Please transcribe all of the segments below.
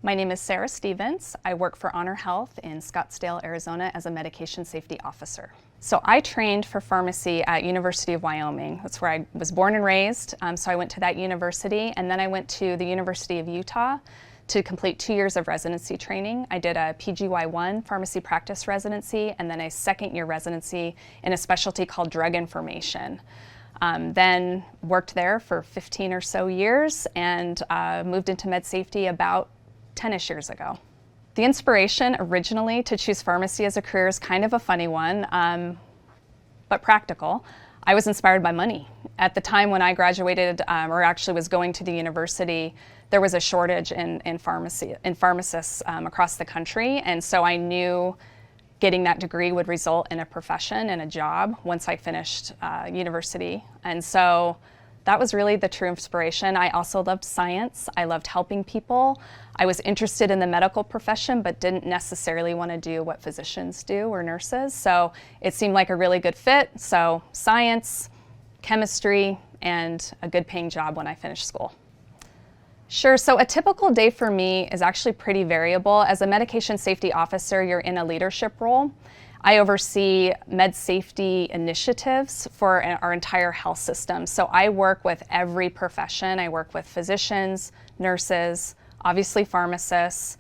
My name is Sarah Stevens. I work for Honor Health in Scottsdale, Arizona as a medication safety officer. So I trained for pharmacy at University of Wyoming. That's where I was born and raised. So I went to that university, and then I went to the University of Utah to complete 2 years of residency training. I did a PGY1 pharmacy practice residency and then a second-year residency in a specialty called drug information. Then worked there for 15 or so years and moved into med safety about 10-ish years ago. The inspiration originally to choose pharmacy as a career is kind of a funny one, but practical. I was inspired by money. At the time when I graduated, or actually was going to the university, there was a shortage in pharmacists across the country, and so I knew getting that degree would result in a profession and a job once I finished university. And so that was really the true inspiration. I also loved science. I loved helping people. I was interested in the medical profession, but didn't necessarily want to do what physicians do or nurses. So it seemed like a really good fit. So science, chemistry, and a good paying job when I finished school. Sure, so a typical day for me is actually pretty variable. As a medication safety officer, you're in a leadership role. I oversee med safety initiatives for our entire health system. So I work with every profession. I work with physicians, nurses, obviously pharmacists,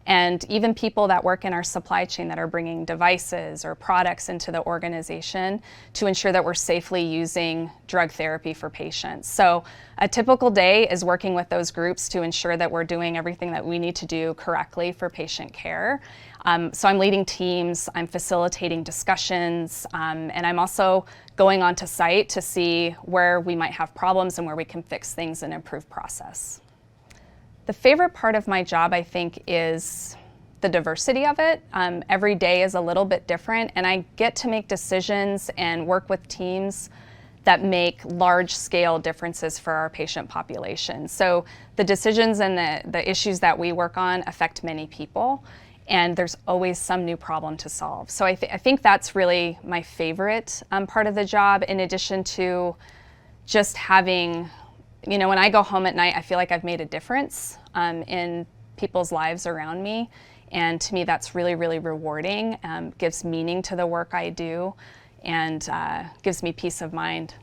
and even people that work in our supply chain that are bringing devices or products into the organization to ensure that we're safely using drug therapy for patients. So a typical day is working with those groups to ensure that we're doing everything that we need to do correctly for patient care. So I'm leading teams, I'm facilitating discussions, and I'm also going onto site to see where we might have problems and where we can fix things and improve process. The favorite part of my job, I think, is the diversity of it. Every day is a little bit different, and I get to make decisions and work with teams that make large-scale differences for our patient population. So the decisions and the issues that we work on affect many people, and there's always some new problem to solve. So I think that's really my favorite part of the job, in addition to just having, you know, when I go home at night, I feel like I've made a difference in people's lives around me. And to me, that's really, really rewarding, gives meaning to the work I do, and gives me peace of mind.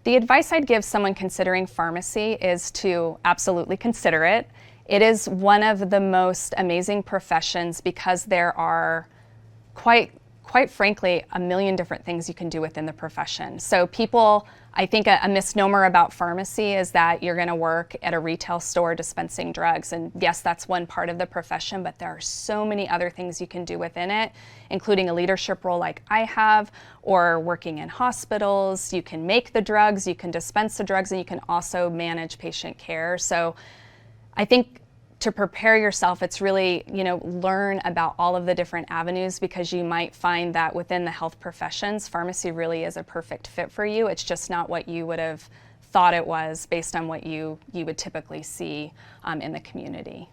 The advice I'd give someone considering pharmacy is to absolutely consider it. It is one of the most amazing professions because there are quite frankly, a million different things you can do within the profession. So people, I think a misnomer about pharmacy is that you're going to work at a retail store dispensing drugs. And yes, that's one part of the profession, but there are so many other things you can do within it, including a leadership role like I have, or working in hospitals. You can make the drugs, you can dispense the drugs, and you can also manage patient care. So I think to prepare yourself, it's really, learn about all of the different avenues, because you might find that within the health professions, pharmacy really is a perfect fit for you. It's just not what you would have thought it was based on what you would typically see in the community.